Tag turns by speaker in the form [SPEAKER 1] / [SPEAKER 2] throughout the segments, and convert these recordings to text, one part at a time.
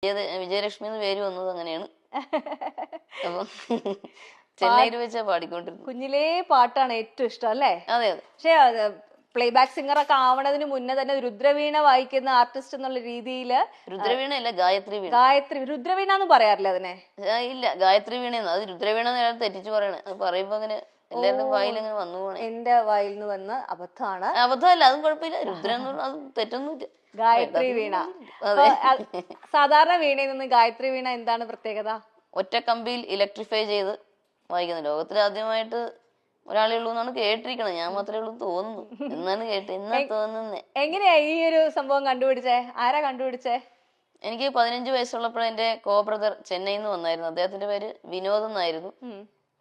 [SPEAKER 1] വിജയലക്ഷ്മി എന്ന് പേര് വന്നത് അങ്ങനെയാണ്. അപ്പൊ ചെന്നൈയിൽ വെച്ചാ പാടിക്കൊണ്ടിരുന്നു.
[SPEAKER 2] കുഞ്ഞിലേ പാട്ടാണ് ഏറ്റവും ഇഷ്ടം അല്ലേ?
[SPEAKER 1] അതെ അതെ.
[SPEAKER 2] പക്ഷെ പ്ലേബാക്ക് സിംഗർ ഒക്കെ ആവണതിന് മുന്നേ തന്നെ രുദ്രവീണ വായിക്കുന്ന ആർട്ടിസ്റ്റ് എന്നുള്ള രീതിയിൽ
[SPEAKER 1] രുദ്രവീണ അല്ല, ഗായത്രി വീണ.
[SPEAKER 2] ഗായത്രി രുദ്രവീണ എന്ന് പറയാറില്ല അതിനെ?
[SPEAKER 1] ഇല്ല, ഗായത്രി വീണയെന്ന്. അത് രുദ്രവീണ എന്ന് തെറ്റിച്ച് പറയണേ. അത് പറയുമ്പോ അങ്ങനെ എല്ലാവരുടെയും വായിൽ അങ്ങനെ വന്നു പോണേ.
[SPEAKER 2] എന്റെ വായിൽ നിന്ന് വന്ന അബദ്ധമാണ്.
[SPEAKER 1] അബദ്ധമല്ല, അതും കുഴപ്പമില്ല. രുദ്ര എന്ന് പറഞ്ഞാൽ അത് തെറ്റൊന്നുമില്ല.
[SPEAKER 2] ഗായത്രി വീണ. സാധാരണ വീണയിൽ നിന്ന് ഗായത്രി വീണ എന്താണ് പ്രത്യേകത?
[SPEAKER 1] ഒറ്റ കമ്പിയിൽ ഇലക്ട്രിഫൈ ചെയ്ത് വായിക്കുന്നത്. ലോകത്തിൽ ആദ്യമായിട്ട് ഒരാളേ ഉള്ളൂ എന്നാണ് കേട്ടിരിക്കണത്. ഞാൻ മാത്രമേ ഉള്ളൂ തോന്നുന്നു. എന്നാണ് എന്നാ തോന്നുന്നേ.
[SPEAKER 2] എങ്ങനെയാ ഈ ഒരു സംഭവം കണ്ടുപിടിച്ചേ? ആരാ കണ്ടുപിടിച്ചേ?
[SPEAKER 1] എനിക്ക് 15 വയസ്സുള്ളപ്പോൾ എന്റെ കോ ബ്രദർ ചെന്നൈയിൽ നിന്ന് വന്നായിരുന്നു. അദ്ദേഹത്തിന്റെ പേര് വിനോദ് എന്നായിരുന്നു.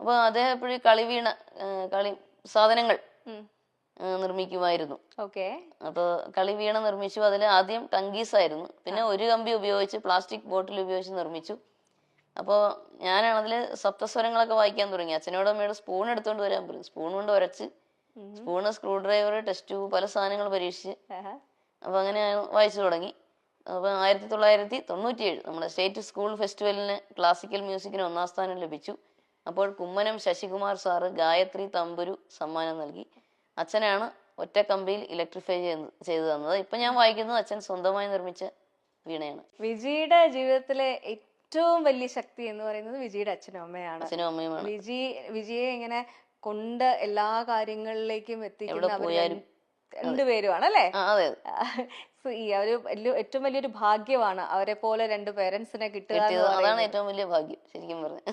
[SPEAKER 1] അപ്പൊ അദ്ദേഹം എപ്പോഴും കളി സാധനങ്ങൾ നിർമ്മിക്കുമായിരുന്നു. അപ്പൊ കളി വീണ നിർമ്മിച്ചു. അതിൽ ആദ്യം ടങ്കീസ് ആയിരുന്നു. പിന്നെ ഒരു കമ്പി ഉപയോഗിച്ച് പ്ലാസ്റ്റിക് ബോട്ടിൽ ഉപയോഗിച്ച് നിർമ്മിച്ചു. അപ്പോൾ ഞാനാണ് അതിൽ സപ്തസ്വരങ്ങളൊക്കെ വായിക്കാൻ തുടങ്ങി. അച്ഛനോട് അമ്മയോട് സ്പൂൺ എടുത്തുകൊണ്ട് വരാൻ പറയും. സ്പൂൺ കൊണ്ട് ഉരച്ച്, spoon, screw driver, test tube, പല സാധനങ്ങൾ പരീക്ഷിച്ച് അപ്പൊ അങ്ങനെ വായിച്ചു തുടങ്ങി. അപ്പൊ 1997 നമ്മുടെ സ്റ്റേറ്റ് സ്കൂൾ ഫെസ്റ്റിവലിന് ക്ലാസിക്കൽ മ്യൂസിക്കിന് 1ാം സ്ഥാനം ലഭിച്ചു. അപ്പോൾ കുമ്മനം ശശികുമാർ സാറ് ഗായത്രി തമ്പുരു സമ്മാനം നൽകി. അച്ഛനാണ് ഒറ്റ കമ്പിയിൽ ഇലക്ട്രിഫൈ ചെയ്തു തന്നത്. ഇപ്പൊ ഞാൻ വായിക്കുന്നത് അച്ഛൻ സ്വന്തമായി നിർമ്മിച്ച വീണയാണ്.
[SPEAKER 2] വിജിയുടെ ജീവിതത്തിലെ ഏറ്റവും വലിയ ശക്തി എന്ന് പറയുന്നത് വിജിയുടെ അച്ഛനും അമ്മയാണ്.
[SPEAKER 1] അച്ഛനും അമ്മയുമാണ്.
[SPEAKER 2] വിജിയെ ഇങ്ങനെ കൊണ്ട് എല്ലാ കാര്യങ്ങളിലേക്കും എത്തിക്കുന്ന രണ്ടുപേരുമാണ് അല്ലേ? ഈ ഒരു ഏറ്റവും വലിയൊരു ഭാഗ്യമാണ് അവരെ പോലെ രണ്ട് പേരൻസിനെ കിട്ടുക.
[SPEAKER 1] അതാണ് ഏറ്റവും വലിയ ഭാഗ്യം ശരിക്കും പറഞ്ഞു.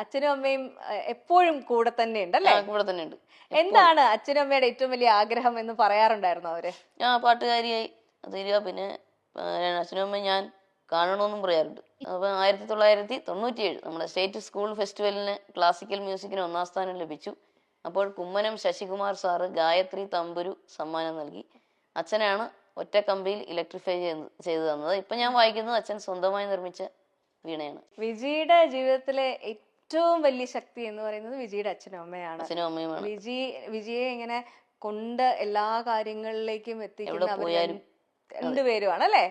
[SPEAKER 2] അച്ഛനും അമ്മയും എപ്പോഴും കൂടെ തന്നെ ഉണ്ടല്ലേ?
[SPEAKER 1] കൂടെ തന്നെ ഉണ്ട്.
[SPEAKER 2] എന്താണ് അച്ഛനും അമ്മയുടെ ഏറ്റവും വലിയ ആഗ്രഹം എന്ന് പറയാറുണ്ടായിരുന്നു അവര്?
[SPEAKER 1] പാട്ടുകാരിയായി തീരുക. പിന്നെ അച്ഛനും അമ്മയും ഞാൻ കാണണമെന്നും പറയാറുണ്ട്. അപ്പൊ 1997 നമ്മുടെ സ്റ്റേറ്റ് സ്കൂൾ ഫെസ്റ്റിവലിന് ക്ലാസിക്കൽ മ്യൂസിക്കിന് 1ാം സ്ഥാനം ലഭിച്ചു. അപ്പോൾ കുമ്മനം ശശികുമാർ സാറ് ഗായത്രി തമ്പുരു സമ്മാനം നൽകി. അച്ഛനാണ് ഒറ്റ കമ്പിയിൽ ഇലക്ട്രിഫൈ ചെയ്തു തന്നത്. ഇപ്പൊ ഞാൻ വായിക്കുന്നത് അച്ഛൻ സ്വന്തമായി നിർമ്മിച്ച വീണയാണ്.
[SPEAKER 2] വിജിയുടെ ജീവിതത്തിലെ ഏറ്റവും വലിയ ശക്തി എന്ന് പറയുന്നത് വിജിയുടെ അച്ഛനും അമ്മയാണ്.
[SPEAKER 1] അച്ഛനും അമ്മയുമാണ്.
[SPEAKER 2] വിജിയെ ഇങ്ങനെ കൊണ്ട് എല്ലാ കാര്യങ്ങളിലേക്കും എത്തിക്കുന്ന രണ്ടുപേരുമാണ് അല്ലേ?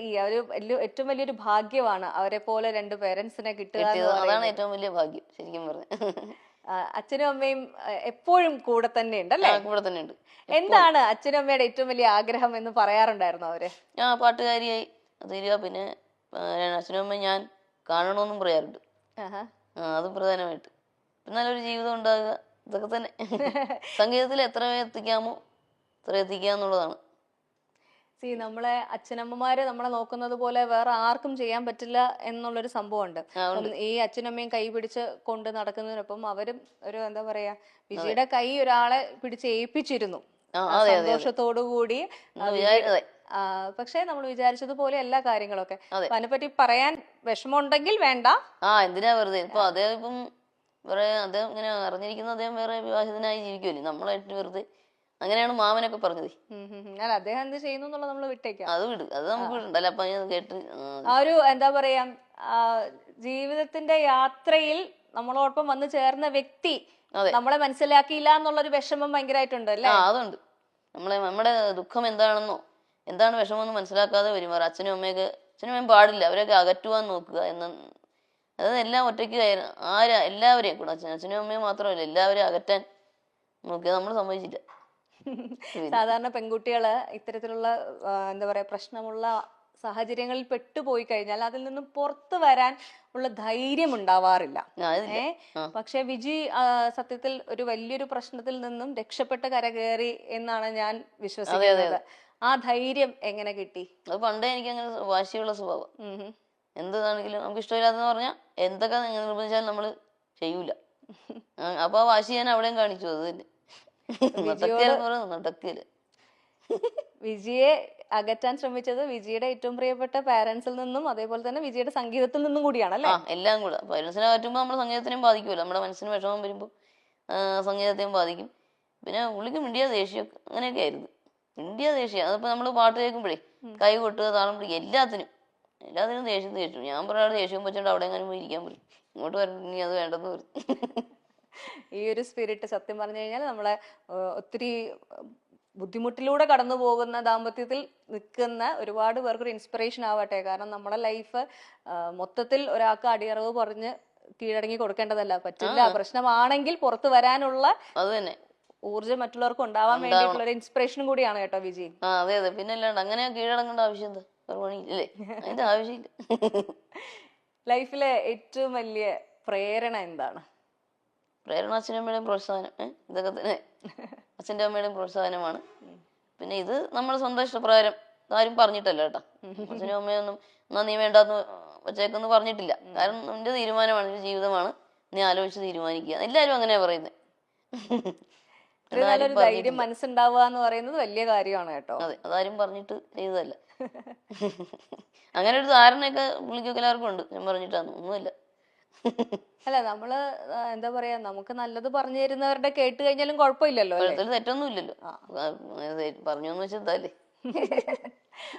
[SPEAKER 2] ഈ ഒരു ഏറ്റവും വലിയൊരു ഭാഗ്യമാണ് അവരെ പോലെ രണ്ട് പേരൻസിനെ കിട്ടുക.
[SPEAKER 1] അതാണ് ഏറ്റവും വലിയ ഭാഗ്യം ശരിക്കും പറഞ്ഞു.
[SPEAKER 2] അച്ഛനും അമ്മയും എപ്പോഴും കൂടെ തന്നെ ഉണ്ടല്ലേ?
[SPEAKER 1] കൂടെ തന്നെ ഉണ്ട്.
[SPEAKER 2] എന്താണ് അച്ഛനും അമ്മയുടെ ഏറ്റവും വലിയ ആഗ്രഹം എന്ന് പറയാറുണ്ടായിരുന്നു അവര്?
[SPEAKER 1] പാട്ടുകാരിയായി തീരുക. പിന്നെ അച്ഛനും അമ്മയും ഞാൻ കാണണമെന്നും പറയാറുണ്ട്. അത് പ്രധാനമായിട്ട്. നല്ലൊരു ജീവിതം ഉണ്ടാകുക, ഇതൊക്കെ തന്നെ. സംഗീതത്തിൽ എത്ര എത്തിക്കാമോ അത്ര എത്തിക്കുക എന്നുള്ളതാണ്.
[SPEAKER 2] നമ്മളെ അച്ഛനമ്മമാര് നമ്മളെ നോക്കുന്നത് പോലെ വേറെ ആർക്കും ചെയ്യാൻ പറ്റില്ല എന്നുള്ളൊരു സംഭവമുണ്ട്. ഈ അച്ഛനമ്മയും കൈ പിടിച്ച് കൊണ്ട് നടക്കുന്നതിനൊപ്പം അവരും ഒരു എന്താ പറയാ, വിജിയുടെ കൈ ഒരാളെ പിടിച്ച് ഏൽപ്പിച്ചിരുന്നു സന്തോഷത്തോടു കൂടി. പക്ഷെ നമ്മൾ വിചാരിച്ചതുപോലെ എല്ലാ കാര്യങ്ങളൊക്കെ. അതിനെപ്പറ്റി പറയാൻ വിഷമമുണ്ടെങ്കിൽ വേണ്ട.
[SPEAKER 1] എന്തിനാ വെറുതെ. ഇപ്പൊ അദ്ദേഹം ഇപ്പം അദ്ദേഹം ഇങ്ങനെ അറിഞ്ഞിരിക്കുന്ന അദ്ദേഹം വേറെ വിവാഹിതനായി ജീവിക്കുമല്ലേ, നമ്മളായിട്ട് വെറുതെ. അങ്ങനെയാണ് മാമനൊക്കെ പറഞ്ഞത്.
[SPEAKER 2] അദ്ദേഹം എന്ത് ചെയ്യുന്നു എന്നുള്ളത് നമ്മൾ വിട്ടേക്കാം.
[SPEAKER 1] അത് വിട്, അത് നമുക്ക് വിടണ്ടല്ലോ. അപ്പൊ കേട്ട്
[SPEAKER 2] ആ ഒരു എന്താ പറയാ, ജീവിതത്തിന്റെ യാത്രയിൽ നമ്മളോടൊപ്പം വന്നു ചേർന്ന വ്യക്തി നമ്മളെ മനസ്സിലാക്കിയില്ല എന്നുള്ളൊരു വിഷമം ഭയങ്കരമായിട്ടുണ്ട് അല്ലേ?
[SPEAKER 1] അതുണ്ട്. നമ്മുടെ ദുഃഖം എന്താണെന്നോ എന്താണ് വിഷമമെന്ന് മനസ്സിലാക്കാതെ വരുമാറ് അച്ഛനും അമ്മയും പാടില്ല. അവരൊക്കെ അകറ്റുവാൻ നോക്കുക അത് എല്ലാം ഒറ്റയ്ക്ക് എല്ലാവരെയും കൂടെ അച്ഛനും അമ്മയും മാത്രമല്ല എല്ലാവരെയും അകറ്റാൻ നോക്കിയത് നമ്മൾ സമ്മതിച്ചില്ല.
[SPEAKER 2] സാധാരണ പെൺകുട്ടികള് ഇത്തരത്തിലുള്ള എന്താ പറയാ പ്രശ്നമുള്ള സാഹചര്യങ്ങളിൽ പെട്ടുപോയി കഴിഞ്ഞാൽ അതിൽ നിന്നും പുറത്തു വരാൻ ഉള്ള ധൈര്യം ഉണ്ടാവാറില്ല. പക്ഷെ വിജി സത്യത്തിൽ ഒരു വലിയൊരു പ്രശ്നത്തിൽ നിന്നും രക്ഷപ്പെട്ട് കരകയറി എന്നാണ് ഞാൻ വിശ്വസിക്കുന്നത്. ആ ധൈര്യം എങ്ങനെ കിട്ടി?
[SPEAKER 1] അത് പണ്ടേ എനിക്ക് അങ്ങനെ വാശിയുള്ള സ്വഭാവം. എന്താണെങ്കിലും നമുക്ക് ഇഷ്ടമില്ലാത്തെന്ന് പറഞ്ഞാൽ എന്തൊക്കെ നിർബന്ധിച്ചാലും നമ്മള് ചെയ്യൂല. അപ്പൊ ആ വാശി ഞാൻ അവിടെയും കാണിച്ചു. അത് തന്നെ
[SPEAKER 2] വിജിയെ അകറ്റാൻ ശ്രമിച്ചത് വിജിയുടെ ഏറ്റവും പ്രിയപ്പെട്ട പാരന്റ്സിൽ നിന്നും അതേപോലെ തന്നെ വിജിയുടെ സംഗീതത്തിൽ നിന്നും കൂടിയാണല്ലേ?
[SPEAKER 1] എല്ലാം കൂടെ. പാരന്റ്സിനെ അകറ്റുമ്പോൾ നമ്മുടെ സംഗീതത്തിനെയും ബാധിക്കുമല്ലോ. നമ്മുടെ മനസ്സിന് വിഷമം വരുമ്പോൾ സംഗീതത്തെയും ബാധിക്കും. പിന്നെ പുള്ളിക്ക് മിണ്ടിയ ദേഷ്യം അങ്ങനെയൊക്കെ ആയിരുന്നു. മിണ്ടിയ ദേഷ്യം. അതിപ്പോ നമ്മള് പാട്ട് കേൾക്കുമ്പോഴേ കൈ കൊട്ടുക, താളം പിടിക്കുക, എല്ലാത്തിനും ദേഷ്യം. ഞാൻ പറയാതെ ദേഷ്യം വെച്ചോണ്ട് അവിടെ എങ്ങനെ പോയി ഇരിക്കാൻ പറയും. ഇങ്ങോട്ട് വരണമെങ്കിൽ അത് വേണ്ടെന്ന് പറയും.
[SPEAKER 2] ഈ ഒരു സ്പിരിറ്റ് സത്യം പറഞ്ഞു കഴിഞ്ഞാൽ നമ്മളെ ഒത്തിരി ബുദ്ധിമുട്ടിലൂടെ കടന്നു പോകുന്ന ദാമ്പത്യത്തിൽ നിൽക്കുന്ന ഒരുപാട് പേർക്കൊരു ഇൻസ്പിറേഷൻ ആവട്ടെ. കാരണം നമ്മുടെ ലൈഫ് മൊത്തത്തിൽ ഒരാൾക്ക് അടിയറവ് പറഞ്ഞ് കീഴടങ്ങി കൊടുക്കേണ്ടതല്ല. പറ്റില്ല, പ്രശ്നമാണെങ്കിൽ പുറത്തു വരാനുള്ള
[SPEAKER 1] അത് തന്നെ
[SPEAKER 2] ഊർജ്ജം മറ്റുള്ളവർക്ക് ഉണ്ടാവാൻ വേണ്ടിയിട്ടുള്ള ഒരു ഇൻസ്പിറേഷനും കൂടിയാണ് കേട്ടോ വിജി.
[SPEAKER 1] അതെ അതെ, പിന്നെ അല്ലാണ്ട് അങ്ങനെ കീഴടങ്ങേണ്ട ആവശ്യം എന്താ? ഒരു പണിയില്ലേ, അതിന്റെ ആവശ്യമില്ല.
[SPEAKER 2] ലൈഫിലെ ഏറ്റവും വലിയ പ്രേരണ എന്താണ്?
[SPEAKER 1] പ്രേരണ അച്ഛനും അമ്മയുടെയും പ്രോത്സാഹനം. ഇതൊക്കെ തന്നെ അച്ഛൻ്റെ അമ്മയുടെയും പ്രോത്സാഹനമാണ്. പിന്നെ ഇത് നമ്മൾ സ്വന്തം ഇഷ്ടപ്രകാരം ആരും പറഞ്ഞിട്ടല്ല കേട്ടോ. അച്ഛനും അമ്മയൊന്നും എന്നാ നീ വേണ്ടാന്ന് വച്ചേക്കെന്ന് പറഞ്ഞിട്ടില്ല. കാരണം നിന്റെ തീരുമാനമാണ്, നിന്റെ ജീവിതമാണ്, നീ ആലോചിച്ച് തീരുമാനിക്കുക. എല്ലാവരും അങ്ങനെയാ പറയുന്നത്.
[SPEAKER 2] നല്ലൊരു ധൈര്യം മനസ്സുണ്ടാവുക എന്ന് പറയുന്നത് വലിയ കാര്യമാണ് കേട്ടോ.
[SPEAKER 1] അതെ, അതാരും പറഞ്ഞിട്ട് ചെയ്തതല്ല. അങ്ങനെ ഒരു ധാരണയൊക്കെ പുള്ളിക്കൊക്കെ എല്ലാവർക്കും ഉണ്ട്. ഞാൻ പറഞ്ഞിട്ടാണ് ഒന്നുമില്ല.
[SPEAKER 2] അല്ല, നമ്മള് എന്താ പറയാ, നമുക്ക് നല്ലത് പറഞ്ഞു തരുന്നവരുടെ കേട്ട് കഴിഞ്ഞാലും കുഴപ്പമില്ലല്ലോ.
[SPEAKER 1] തെറ്റൊന്നും ഇല്ലല്ലോ. പറഞ്ഞു എന്ന് വെച്ചാൽ